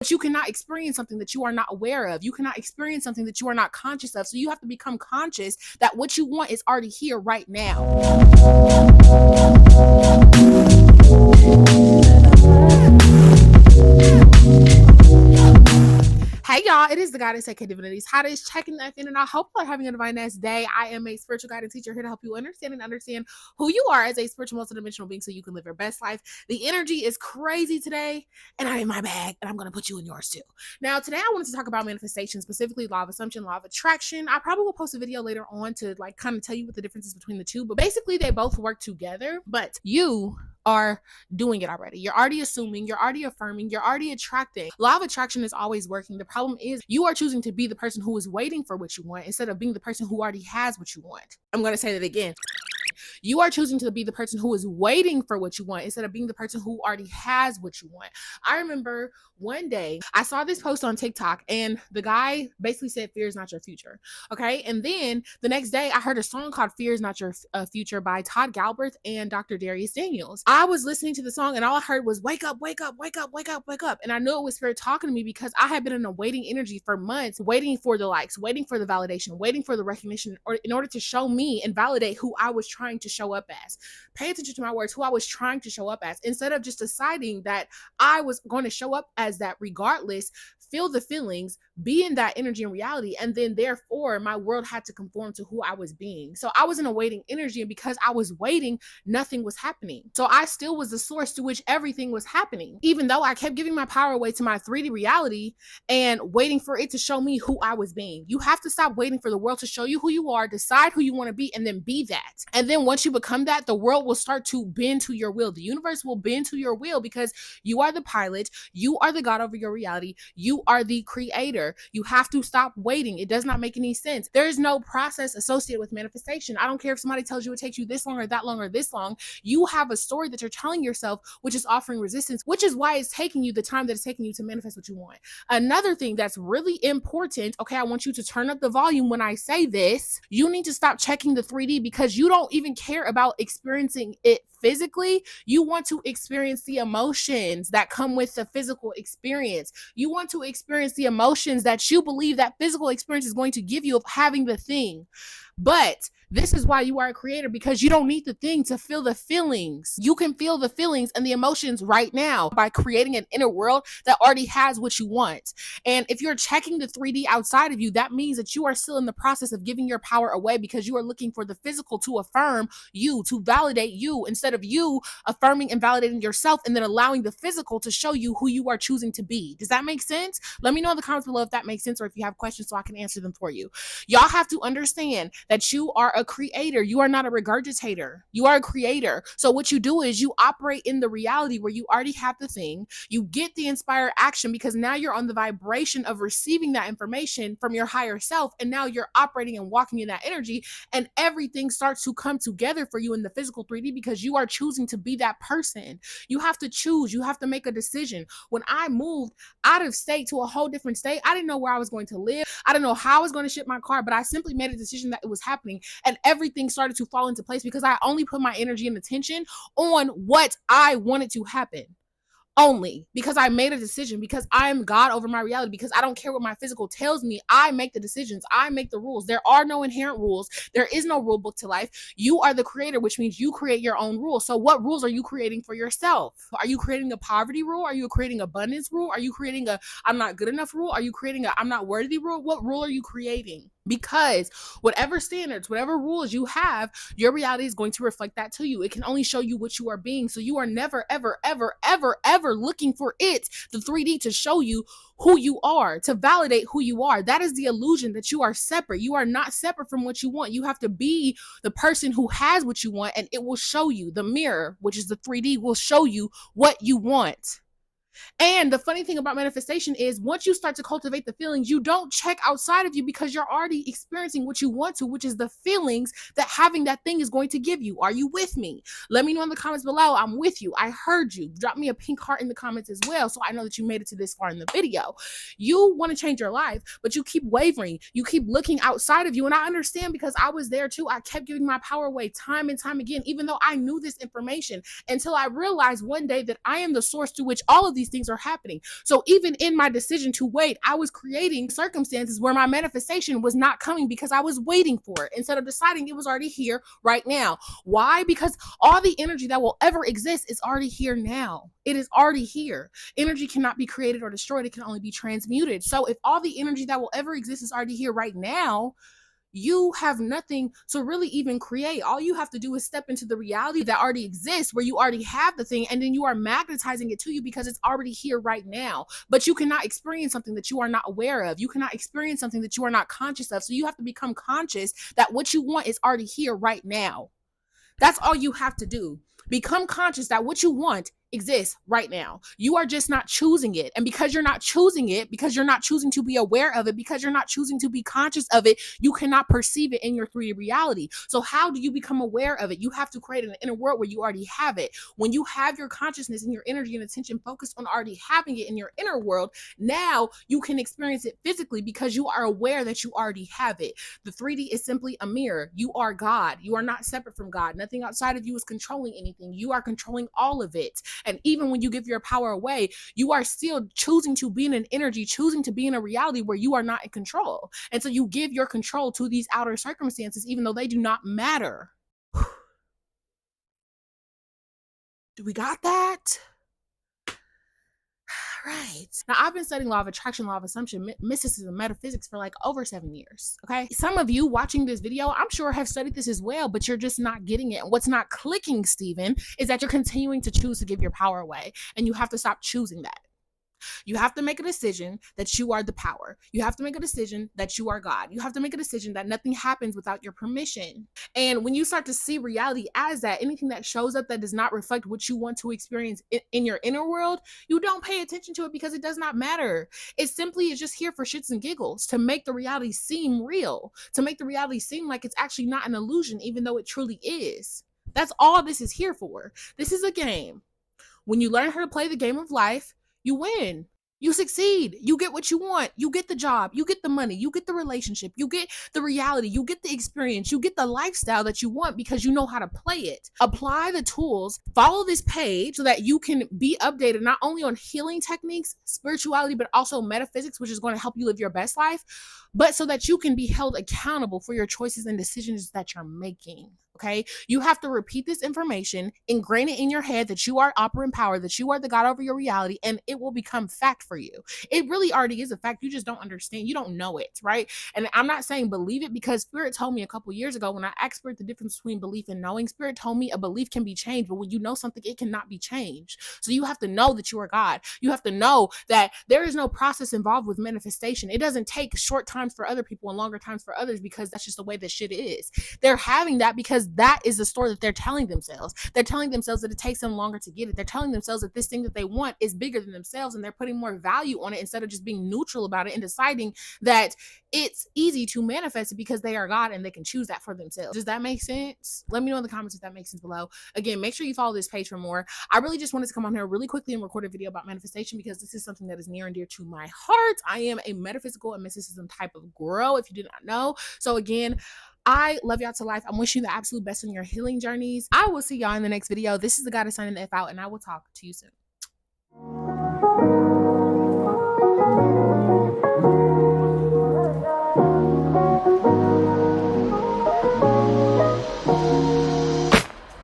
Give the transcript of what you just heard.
But you cannot experience something that you are not aware of. You cannot experience something that you are not conscious of. So you have to become conscious that what you want is already here right now. Hey y'all, it is the goddess aka Divinities. How is checking that in, and I hope you're having a divine ass day. I am a spiritual guide and teacher here to help you understand who you are as a spiritual multidimensional being so you can live your best life. The energy is crazy today, and I'm in my bag, and I'm gonna put you in yours too. Now, today I wanted to talk about manifestation, specifically law of assumption, law of attraction. I probably will post a video later on to like kind of tell you what the difference is between the two, but basically they both work together, but you are doing it already. You're already assuming, you're already affirming, you're already attracting. Law of attraction is always working. The problem is you are choosing to be the person who is waiting for what you want instead of being the person who already has what you want. I'm going to say that again. You are choosing to be the person who is waiting for what you want instead of being the person who already has what you want. I remember one day I saw this post on TikTok and the guy basically said, fear is not your future. Okay. And then the next day I heard a song called Fear is Not Your Future by Todd Galbraith and Dr. Darius Daniels. I was listening to the song and all I heard was wake up, wake up, wake up, wake up, wake up. And I knew it was spirit talking to me because I had been in a waiting energy for months, waiting for the likes, waiting for the validation, waiting for the recognition, or in order to show me and validate who I was trying to show up as. Pay attention to my words, who I was trying to show up as, instead of just deciding that I was going to show up as that regardless. Feel the feelings, be in that energy and reality, and then therefore my world had to conform to who I was being. So I was in a waiting energy, and because I was waiting, nothing was happening. So I still was the source to which everything was happening, even though I kept giving my power away to my 3D reality and waiting for it to show me who I was being. You have to stop waiting for the world to show you who you are, decide who you want to be, and then be that. And then once you become that, the world will start to bend to your will. The universe will bend to your will because you are the pilot, you are the God over your reality, you are the creator. You have to stop waiting. It does not make any sense. There is no process associated with manifestation. I don't care if somebody tells you it takes you this long or that long or this long. You have a story that you're telling yourself, which is offering resistance, which is why it's taking you the time that it's taking you to manifest what you want. Another thing that's really important, okay, I want you to turn up the volume when I say this. You need to stop checking the 3D because you don't even care about experiencing it physically. You want to experience the emotions that come with the physical experience. You want to experience the emotions that you believe that physical experience is going to give you of having the thing. But this is why you are a creator, because you don't need the thing to feel the feelings. You can feel the feelings and the emotions right now by creating an inner world that already has what you want. And if you're checking the 3D outside of you, that means that you are still in the process of giving your power away because you are looking for the physical to affirm you, to validate you, instead of you affirming and validating yourself and then allowing the physical to show you who you are choosing to be. Does that make sense? Let me know in the comments below if that makes sense or if you have questions so I can answer them for you. Y'all have to understand that you are a creator. You are not a regurgitator. You are a creator. So what you do is you operate in the reality where you already have the thing. You get the inspired action because now you're on the vibration of receiving that information from your higher self. And now you're operating and walking in that energy, and everything starts to come together for you in the physical 3D because you are choosing to be that person. You have to choose. You have to make a decision. When I moved out of state to a whole different state, I didn't know where I was going to live. I didn't know how I was going to ship my car, but I simply made a decision that it was happening, and everything started to fall into place because I only put my energy and attention on what I wanted to happen. Only because I made a decision, because I'm God over my reality, because I don't care what my physical tells me. I make the decisions. I make the rules. There are no inherent rules. There is no rule book to life. You are the creator, which means you create your own rules. So what rules are you creating for yourself? Are you creating a poverty rule? Are you creating abundance rule? Are you creating a I'm not good enough rule? Are you creating a I'm not worthy rule? What rule are you creating? Because whatever standards, whatever rules you have, your reality is going to reflect that to you. It can only show you what you are being. So you are never, ever, ever, ever, ever looking for it, the 3D, to show you who you are, to validate who you are. That is the illusion that you are separate. You are not separate from what you want. You have to be the person who has what you want, and it will show you. The mirror, which is the 3D, will show you what you want. And the funny thing about manifestation is once you start to cultivate the feelings, you don't check outside of you because you're already experiencing what you want to, which is the feelings that having that thing is going to give you. Are you with me? Let me know in the comments below. I'm with you. I heard you. Drop me a pink heart in the comments as well, so I know that you made it to this far in the video. You want to change your life, but you keep wavering. You keep looking outside of you. And I understand because I was there too. I kept giving my power away time and time again, even though I knew this information, until I realized one day that I am the source to which all of these these things are happening. So even in my decision to wait, I was creating circumstances where my manifestation was not coming because I was waiting for it instead of deciding it was already here right now. Why? Because all the energy that will ever exist is already here now. It is already here. Energy cannot be created or destroyed. It can only be transmuted. So if all the energy that will ever exist is already here right now, you have nothing to really even create. All you have to do is step into the reality that already exists, where you already have the thing, and then you are magnetizing it to you because it's already here right now. But you cannot experience something that you are not aware of. You cannot experience something that you are not conscious of. So you have to become conscious that what you want is already here right now. That's all you have to do. Become conscious that what you want exists right now. You are just not choosing it. And because you're not choosing it, because you're not choosing to be aware of it, because you're not choosing to be conscious of it, you cannot perceive it in your 3D reality. So how do you become aware of it? You have to create an inner world where you already have it. When you have your consciousness and your energy and attention focused on already having it in your inner world, now you can experience it physically because you are aware that you already have it. The 3D is simply a mirror. You are God. You are not separate from God. Nothing outside of you is controlling anything. You are controlling all of it. And even when you give your power away, you are still choosing to be in an energy, choosing to be in a reality where you are not in control. And so you give your control to these outer circumstances, even though they do not matter. Do we got that? Right. Now, I've been studying law of attraction, law of assumption, mysticism, metaphysics for like over 7 years. Okay. Some of you watching this video, I'm sure have studied this as well, but you're just not getting it. And what's not clicking, Stephen, is that you're continuing to choose to give your power away. And you have to stop choosing that. You have to make a decision that you are the power. You have to make a decision that you are God. You have to make a decision that nothing happens without your permission. And when you start to see reality as that, anything that shows up that does not reflect what you want to experience in your inner world, you don't pay attention to it because it does not matter. It simply is just here for shits and giggles to make the reality seem real, to make the reality seem like it's actually not an illusion, even though it truly is. That's all this is here for. This is a game. When you learn how to play the game of life, you win. You succeed. You get what you want. You get the job. You get the money. You get the relationship. You get the reality. You get the experience. You get the lifestyle that you want because you know how to play it. Apply the tools. Follow this page so that you can be updated not only on healing techniques, spirituality, but also metaphysics, which is going to help you live your best life, but so that you can be held accountable for your choices and decisions that you're making. Okay, you have to repeat this information, ingrain it in your head that you are operating power, that you are the God over your reality, and it will become fact for you. It really already is a fact. You just don't understand. You don't know it, right? And I'm not saying believe it, because Spirit told me a couple years ago when I asked Spirit the difference between belief and knowing, Spirit told me a belief can be changed, but when you know something, it cannot be changed. So you have to know that you are God. You have to know that there is no process involved with manifestation. It doesn't take short times for other people and longer times for others, because that's just the way this shit is. They're having that because that is the story that they're telling themselves. They're telling themselves that it takes them longer to get it. They're telling themselves that this thing that they want is bigger than themselves, and they're putting more value on it instead of just being neutral about it and deciding that it's easy to manifest it because they are God and they can choose that for themselves. Does that make sense? Let me know in the comments if that makes sense below. Again, make sure you follow this page for more. I really just wanted to come on here really quickly and record a video about manifestation because this is something that is near and dear to my heart. I am a metaphysical and mysticism type of girl, if you did not know. So again, I love y'all to life. I'm wishing you the absolute best in your healing journeys. I will see y'all in the next video. This is the Goddess signing the F out, and I will talk to you soon.